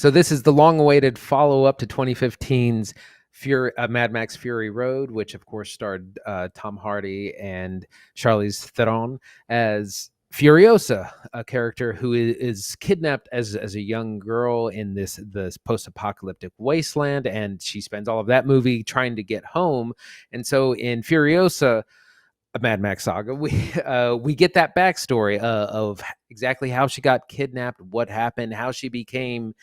So this is the long-awaited follow-up to 2015's Mad Max Fury Road, which of course starred Tom Hardy and Charlize Theron as Furiosa, a character who is kidnapped as a young girl in this post-apocalyptic wasteland, and she spends all of that movie trying to get home. And so in Furiosa, a Mad Max saga, we get that backstory of exactly how she got kidnapped, what happened, how she became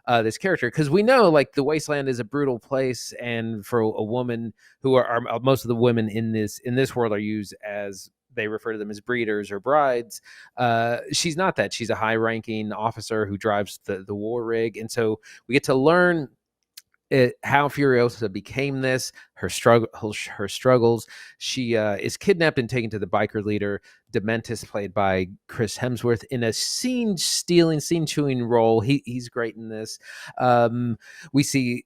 this character. Because we know, like, the wasteland is a brutal place, and for a woman who are most of the women in this world are used as, they refer to them as breeders or brides. She's not that. She's a high-ranking officer who drives the war rig, and so we get to learn how Furiosa became this, her struggles. She is kidnapped and taken to the biker leader Dementis, played by Chris Hemsworth, in a scene chewing role. He's great in this. Um, we see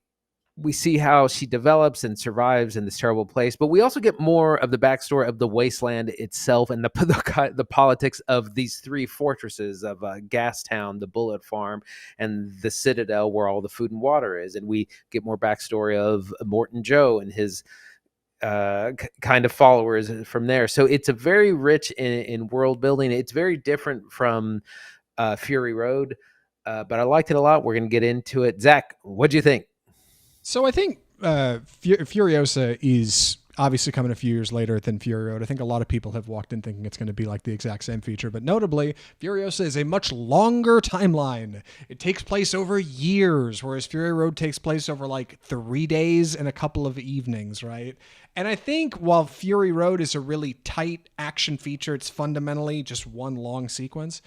we see how she develops and survives in this terrible place, but we also get more of the backstory of the wasteland itself and the politics of these three fortresses of Gastown, the Bullet Farm, and the Citadel, where all the food and water is. And we get more backstory of Morton Joe and his kind of followers from there. So it's a very rich in world building. It's very different from Fury Road, but I liked it a lot. We're going to get into it. Zach, what do you think? So I think Furiosa is obviously coming a few years later than Fury Road. I think a lot of people have walked in thinking it's going to be like the exact same feature, but notably, Furiosa is a much longer timeline. It takes place over years, whereas Fury Road takes place over like 3 days and a couple of evenings, right? And I think while Fury Road is a really tight action feature, it's fundamentally just one long sequence.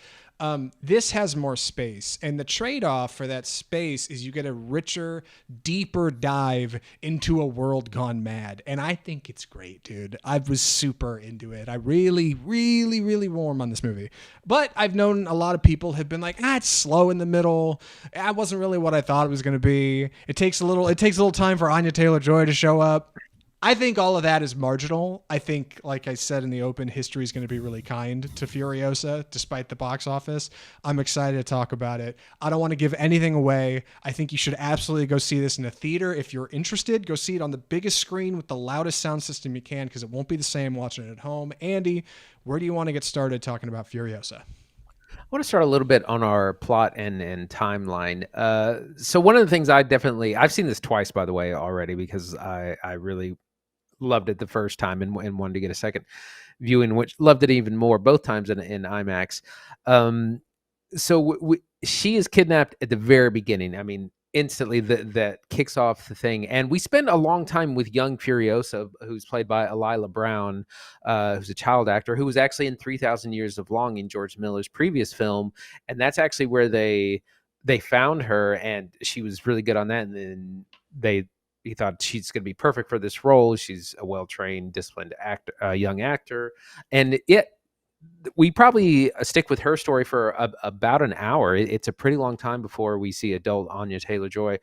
This has more space, and the trade-off for that space is you get a richer, deeper dive into a world gone mad, and I think it's great, dude. I was super into it. I really, really, really warm on this movie. But I've known a lot of people have been like, it's slow in the middle. It wasn't really what I thought it was going to be. It takes a little time for Anya Taylor-Joy to show up. I think all of that is marginal. I think, like I said in the open, history is going to be really kind to Furiosa, despite the box office. I'm excited to talk about it. I don't want to give anything away. I think you should absolutely go see this in a theater. If you're interested, go see it on the biggest screen with the loudest sound system you can, because it won't be the same watching it at home. Andy, where do you want to get started talking about Furiosa? I want to start a little bit on our plot and timeline. So one of the things I've seen this twice, by the way, already, because I really loved it the first time and wanted to get a second viewing, which loved it even more both times in IMAX. So she is kidnapped at the very beginning. I mean, instantly that kicks off the thing, and we spend a long time with young Furiosa, who's played by Elila Brown, who's a child actor who was actually in 3,000 Years of Longing, George Miller's previous film, and that's actually where they found her, and she was really good on that, and then he thought she's going to be perfect for this role. She's a well-trained, disciplined young actor, and we probably stick with her story for about an hour. It's a pretty long time before we see adult Anya Taylor-Joy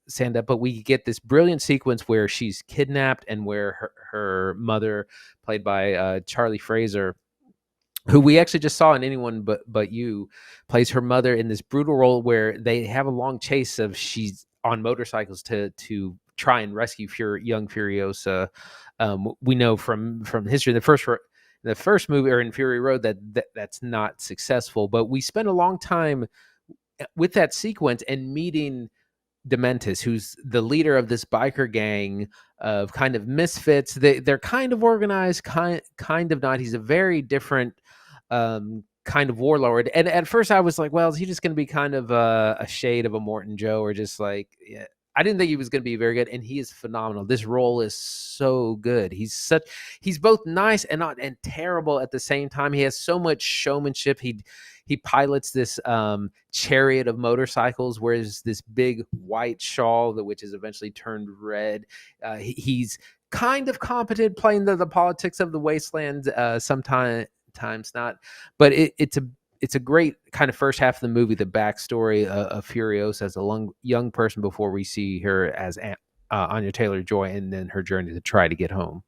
stand up, but we get this brilliant sequence where she's kidnapped and where her mother, played by Charlie Fraser, who we actually just saw in Anyone But You, plays her mother in this brutal role where they have a long chase of she's on motorcycles to try and rescue young Furiosa. We know from history, the first movie, or in Fury Road, that's not successful. But we spend a long time with that sequence and meeting Dementis, who's the leader of this biker gang of kind of misfits. They're kind of organized, kind of not. He's a very different kind of warlord. And at first I was like, well, is he just going to be kind of a shade of a Morton Joe, or just like, yeah. I didn't think he was going to be very good, and he is phenomenal. This role is so good. He's both nice and not and terrible at the same time. He has so much showmanship. He pilots this chariot of motorcycles, wears this big white shawl, which is eventually turned red. He's kind of competent playing the politics of the wasteland. Sometimes not, but it's a great kind of first half of the movie, the backstory of Furiosa as a young person before we see her as Anya Taylor-Joy, and then her journey to try to get home.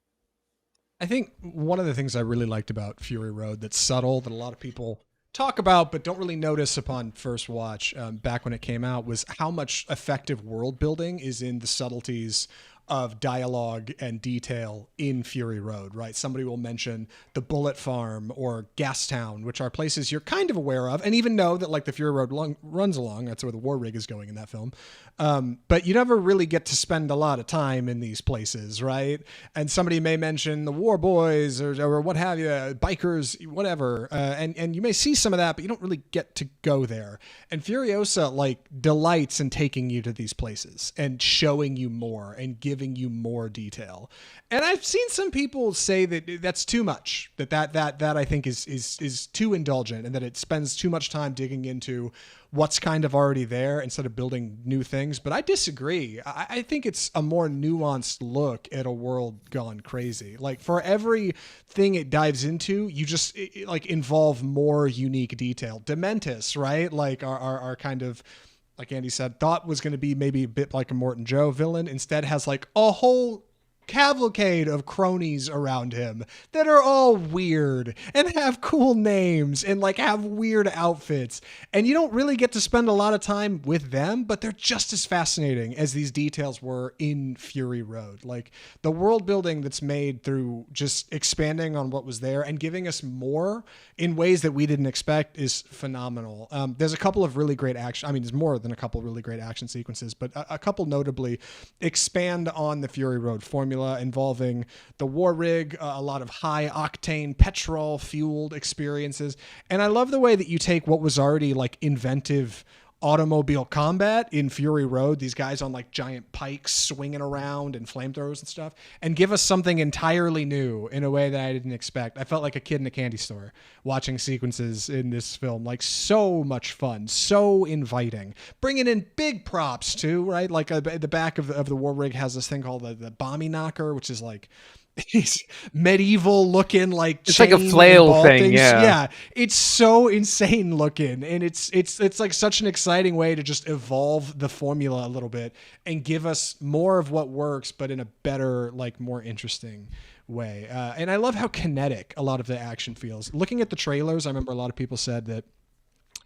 I think one of the things I really liked about Fury Road that's subtle, that a lot of people talk about but don't really notice upon first watch, back when it came out, was how much effective world building is in the subtleties of dialogue and detail in Fury Road, right? Somebody will mention the Bullet Farm or Gastown, which are places you're kind of aware of and even know that like the Fury Road runs along. That's where the War Rig is going in that film. But you never really get to spend a lot of time in these places, right? And somebody may mention the War Boys or what have you, bikers, whatever. And you may see some of that, but you don't really get to go there. And Furiosa like delights in taking you to these places and showing you more and giving you more detail. And I've seen some people say that that's too much. That I think is too indulgent, and that it spends too much time digging into what's kind of already there instead of building new things. But I disagree. I think it's a more nuanced look at a world gone crazy. Like for every thing it dives into, you just like involve more unique detail. Dementis, right? Like our kind of, like Andy said, thought was going to be maybe a bit like a Morton Joe villain, instead has like a whole cavalcade of cronies around him that are all weird and have cool names and like have weird outfits, and you don't really get to spend a lot of time with them, but they're just as fascinating as these details were in Fury Road. Like the world building that's made through just expanding on what was there and giving us more in ways that we didn't expect is phenomenal. There's a couple of really great action, I mean there's more than a couple of really great action sequences, but a couple notably expand on the Fury Road formula involving the War Rig, a lot of high octane petrol fueled experiences. And I love the way that you take what was already like inventive automobile combat in Fury Road, these guys on like giant pikes swinging around and flamethrowers and stuff, and give us something entirely new in a way that I didn't expect. I felt like a kid in a candy store watching sequences in this film. Like so much fun, so inviting, bringing in big props too, right? Like the back of the War Rig has this thing called the Bomby Knocker, which is like these medieval looking like It's like a flail thing. Yeah, it's so insane looking, and it's like such an exciting way to just evolve the formula a little bit and give us more of what works, but in a better, like more interesting way. And I love how kinetic a lot of the action feels. Looking at the trailers, I remember a lot of people said that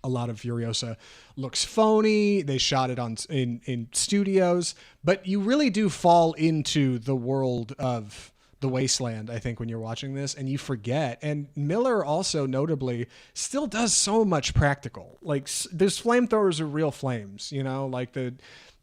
a lot of Furiosa looks phony. They shot it in studios, but you really do fall into the world of the wasteland, I think, when you're watching this, and you forget. And Miller also notably still does so much practical. Like those flamethrowers are real flames, you know, like the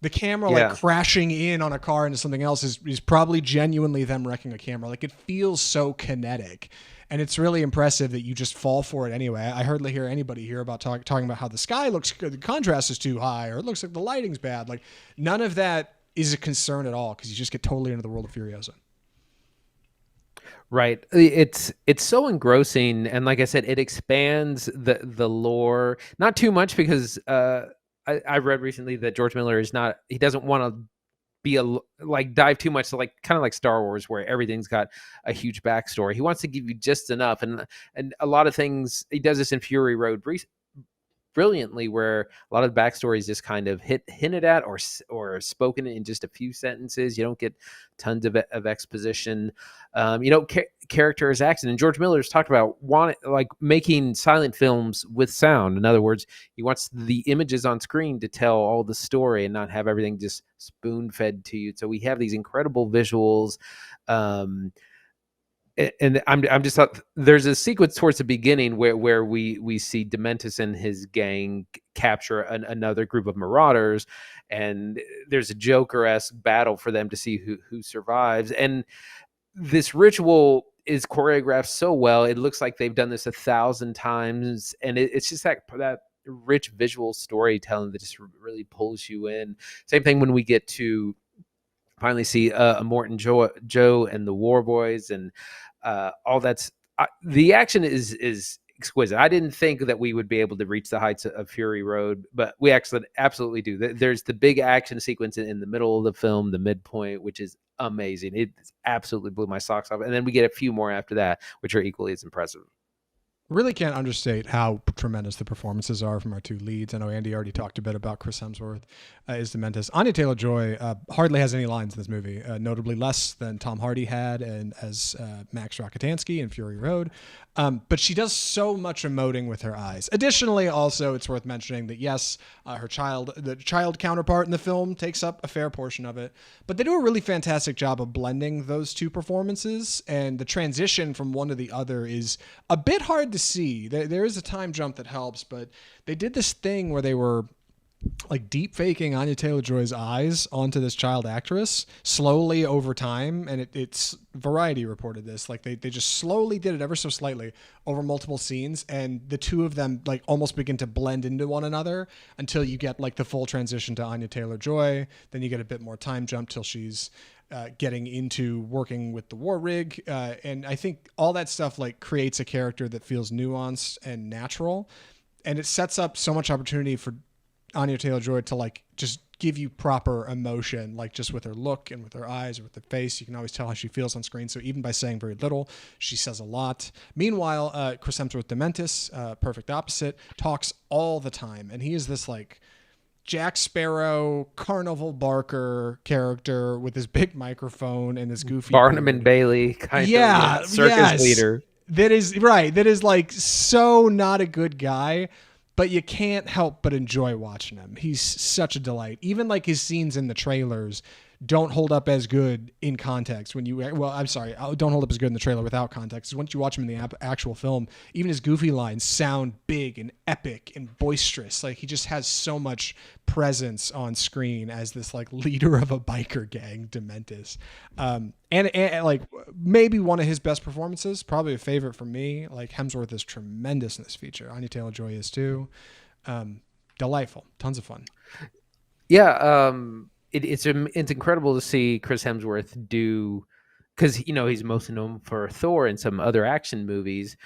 camera like crashing in on a car into something else is probably genuinely them wrecking a camera. Like it feels so kinetic. And it's really impressive that you just fall for it anyway. I hardly hear anybody here about talking about how the sky looks good, the contrast is too high, or it looks like the lighting's bad. Like none of that is a concern at all, because you just get totally into the world of Furiosa. Right. It's so engrossing, and like I said, it expands the lore not too much, because I read recently that George Miller he doesn't want to be like dive too much to like kind of like Star Wars, where everything's got a huge backstory. He wants to give you just enough, and a lot of things he does this in Fury Road brilliantly, where a lot of the backstory is just kind of hinted at or spoken in just a few sentences. You don't get tons of exposition. Characters acting, and George Miller's talked about making silent films with sound. In other words, he wants the images on screen to tell all the story and not have everything just spoon fed to you. So we have these incredible visuals. And I'm just there's a sequence towards the beginning where we see Dementis and his gang capture another group of marauders, and there's a Joker-esque battle for them to see who survives. And this ritual is choreographed so well; it looks like they've done this 1,000 times, and it's just that rich visual storytelling that just really pulls you in. Same thing when we get to finally see Morton Joe and the War Boys, and all the action is exquisite. I didn't think that we would be able to reach the heights of Fury Road, but we actually absolutely do. There's the big action sequence in the middle of the film, the midpoint, which is amazing. It absolutely blew my socks off. And then we get a few more after that, which are equally as impressive. Really can't understate how tremendous the performances are from our two leads. I know Andy already talked a bit about Chris Hemsworth as Dementis. Anya Taylor-Joy hardly has any lines in this movie, notably less than Tom Hardy had and as Max Rokitansky in Fury Road. But she does so much emoting with her eyes. Additionally, also, it's worth mentioning that yes, the child counterpart in the film takes up a fair portion of it, but they do a really fantastic job of blending those two performances, and the transition from one to the other is a bit hard to see. There is a time jump that helps, but they did this thing where they were like deep faking Anya Taylor-Joy's eyes onto this child actress slowly over time, and it's Variety reported this. Like they just slowly did it ever so slightly over multiple scenes, and the two of them like almost begin to blend into one another until you get like the full transition to Anya Taylor-Joy. Then you get a bit more time jump till she's getting into working with the war rig, and I think all that stuff like creates a character that feels nuanced and natural, and it sets up so much opportunity for Anya Taylor-Joy to like just give you proper emotion, like just with her look and with her eyes or with her face. You can always tell how she feels on screen. So even by saying very little, she says a lot. Meanwhile, Chris Hemsworth Dementis, perfect opposite, talks all the time, and he is this like Jack Sparrow, Carnival Barker character with his big microphone and this goofy Barnum beard. and Bailey kind Yeah, of circus yes. leader. That is right. That is like so not a good guy, but you can't help but enjoy watching him. He's such a delight. Even like his scenes in the trailers don't hold up as good in context when you, well, I'm sorry, don't hold up as good in the trailer without context. Once you watch him in the actual film, even his goofy lines sound big and epic and boisterous. Like he just has so much presence on screen as this like leader of a biker gang, Dementis. And like maybe one of his best performances, probably a favorite for me. Like Hemsworth is tremendous in this feature. Anya Taylor-Joy is too. Delightful, tons of fun. Yeah, it's incredible to see Chris Hemsworth do, because he's mostly known for Thor and some other action movies,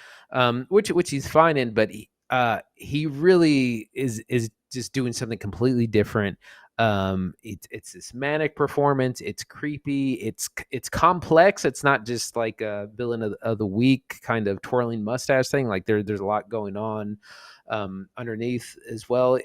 which he's fine in, but he really is just doing something completely different. It's this manic performance. It's creepy. It's complex. It's not just like a villain of the week kind of twirling mustache thing. Like there's a lot going on underneath as well.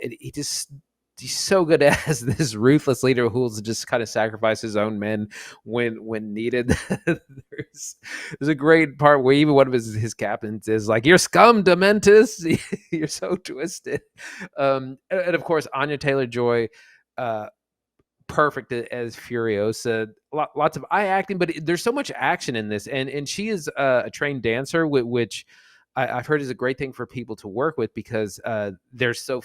He's so good as this ruthless leader who'll just kind of sacrifice his own men when needed. there's a great part where even one of his captains is like, "You're scum, Dementis. You're so twisted." And of course, Anya Taylor-Joy, perfect as Furiosa. Lots of eye acting, but there's so much action in this, and she is a trained dancer, which I've heard is a great thing for people to work with, because they're so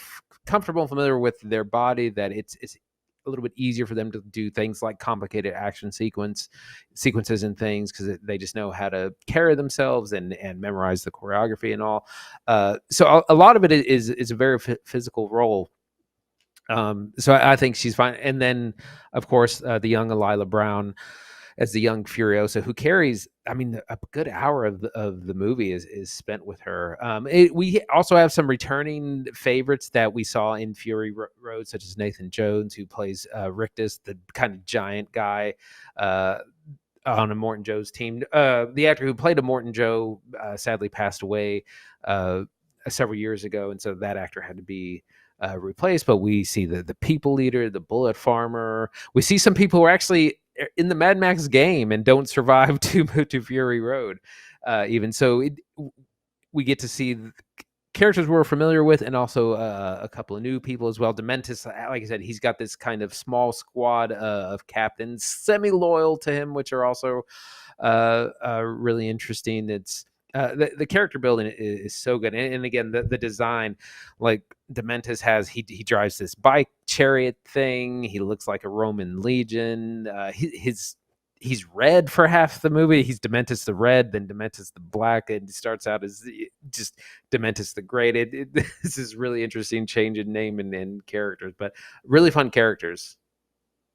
comfortable and familiar with their body that it's a little bit easier for them to do things like complicated action sequences and things, because they just know how to carry themselves and memorize the choreography and all. So a lot of it is a very physical role. So I think she's fine. And then, of course, the young Elila Brown as the young Furiosa, who carries, I mean, a good hour of the movie is spent with her. We also have some returning favorites that we saw in Fury Road, such as Nathan Jones, who plays Rictus, the kind of giant guy on a Morton Joe's team. The actor who played a Morton Joe sadly passed away several years ago, and so that actor had to be replaced. But we see the people leader, the bullet farmer. We see some people who are actually in the Mad Max game and don't survive to Fury Road. Even so, we get to see characters we're familiar with, and also a couple of new people as well. Dementis, like I said, he's got this kind of small squad of captains semi-loyal to him, which are also really interesting. It's the character building is so good, and again, the design, like Dementis he drives this bike chariot thing. He looks like a Roman legion. He's red for half the movie. He's Dementis the Red, then Dementis the Black, and he starts out as just Dementis the Great. This is really interesting change in name and characters, but really fun characters.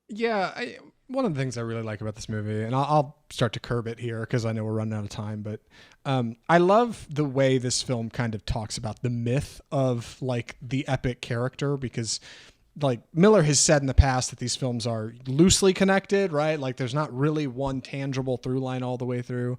Yeah, one of the things I really like about this movie, and I'll start to curb it here because I know we're running out of time, but I love the way this film kind of talks about the myth of like the epic character, because like Miller has said in the past that these films are loosely connected, right? Like there's not really one tangible through line all the way through.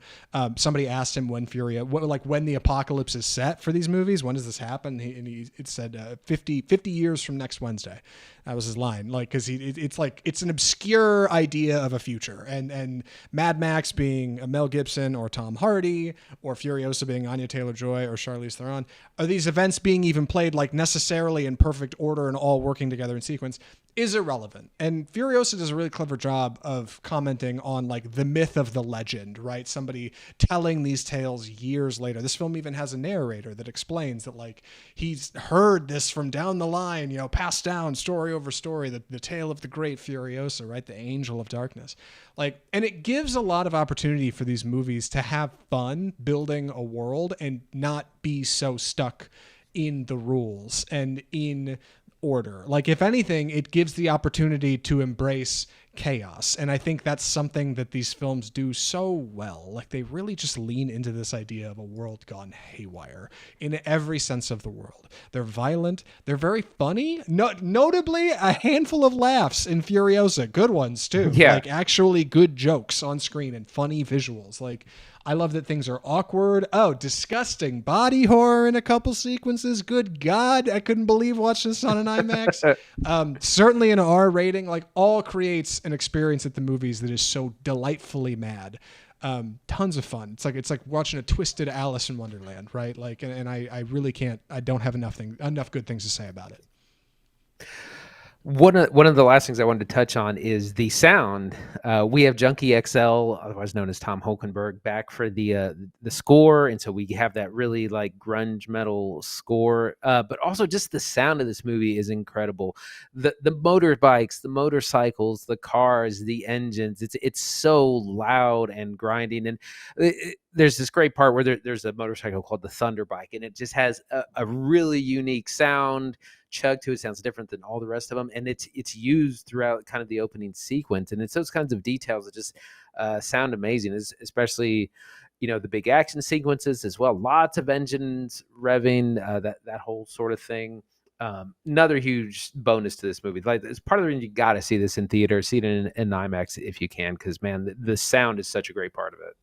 Somebody asked him when when the apocalypse is set for these movies, when does this happen? It said 50 years from next Wednesday. That was his line. Like, cause it's an obscure idea of a future, and Mad Max being a Mel Gibson or Tom Hardy, or Furiosa being Anya Taylor-Joy or Charlize Theron, are these events being even played like necessarily in perfect order and all working together in sequence is irrelevant. And Furiosa does a really clever job of commenting on like the myth of the legend, right? Somebody telling these tales years later. This film even has a narrator that explains that like he's heard this from down the line, you know, passed down story over story, the tale of the great Furiosa, right? The angel of darkness. Like, and it gives a lot of opportunity for these movies to have fun building a world and not be so stuck in the rules and in order. Like, if anything, it gives the opportunity to embrace chaos. And I think that's something that these films do so well. Like, they really just lean into this idea of a world gone haywire in every sense of the world. They're violent. They're very funny. Notably, a handful of laughs in Furiosa. Good ones, too. Yeah. Like, actually good jokes on screen and funny visuals. Like, I love that things are awkward. Oh, disgusting body horror in a couple sequences. Good God, I couldn't believe watching this on an IMAX. Certainly an R rating. Like, all creates an experience at the movies that is so delightfully mad. Tons of fun. It's like watching a twisted Alice in Wonderland, right? Like, and I really can't. I don't have enough good things to say about it. One of the last things I wanted to touch on is the sound. We have Junkie XL, otherwise known as Tom Holkenberg, back for the score, and so we have that really like grunge metal score. But also just the sound of this movie is incredible. The motorbikes, the motorcycles, the cars, the engines. It's so loud and grinding. And there's this great part where there's a motorcycle called the Thunder Bike, and it just has a really unique sound. Chug to it sounds different than all the rest of them, and it's used throughout kind of the opening sequence, and it's those kinds of details that just sound amazing, especially, you know, the big action sequences as well. Lots of engines revving, that whole sort of thing. Another huge bonus to this movie. Like, it's part of the reason you got to see this in theater, see it in IMAX if you can, because man, the sound is such a great part of it.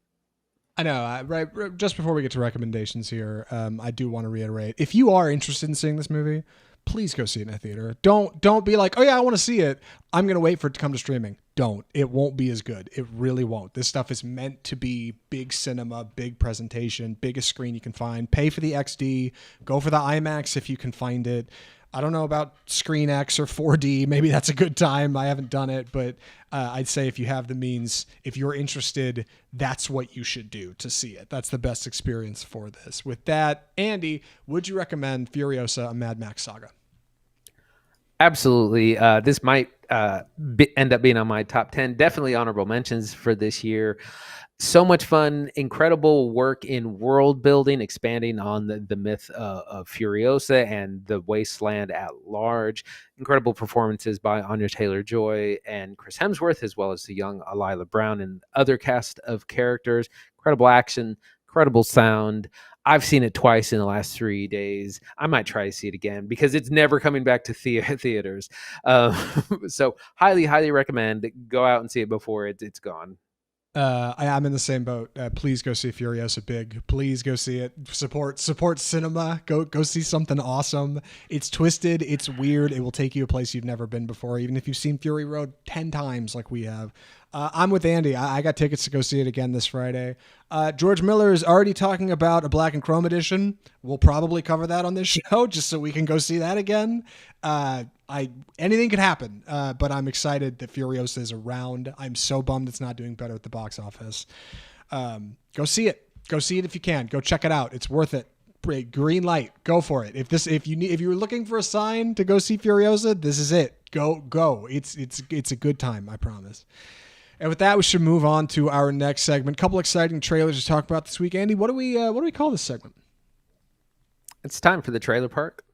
I know, right? Just before we get to recommendations here, I do want to reiterate: if you are interested in seeing this movie, please go see it in a theater. Don't be like, oh yeah, I want to see it. I'm going to wait for it to come to streaming. Don't. It won't be as good. It really won't. This stuff is meant to be big cinema, big presentation, biggest screen you can find. Pay for the XD. Go for the IMAX if you can find it. I don't know about Screen X or 4D. Maybe that's a good time. I haven't done it, but I'd say if you have the means, if you're interested, that's what you should do to see it. That's the best experience for this. With that, Andy, would you recommend Furiosa, a Mad Max saga? Absolutely. This might end up being on my top 10. Definitely honorable mentions for this year. So much fun, incredible work in world building, expanding on the myth of Furiosa and the wasteland at large. Incredible performances by Anya Taylor-Joy and Chris Hemsworth, as well as the young Alila Brown and other cast of characters. Incredible action, incredible sound. I've seen it twice in the last 3 days. I might try to see it again because it's never coming back to theaters. So highly, highly recommend. Go out and see it before it's gone. I'm in the same boat. Please go see Furiosa big. Please go see it. Support cinema. Go see something awesome. It's twisted. It's weird. It will take you a place you've never been before, even if you've seen Fury Road 10 times like we have. I'm with Andy. I got tickets to go see it again this Friday. George Miller is already talking about a black and chrome edition. We'll probably cover that on this show just so we can go see that again. Anything could happen, but I'm excited that Furiosa is around. I'm so bummed it's not doing better at the box office. Go see it. Go see it if you can. Go check it out. It's worth it. Green light. Go for it. If you're looking for a sign to go see Furiosa, this is it. Go. It's a good time. I promise. And with that, we should move on to our next segment. Couple exciting trailers to talk about this week. Andy, what do we call this segment? It's time for the trailer park.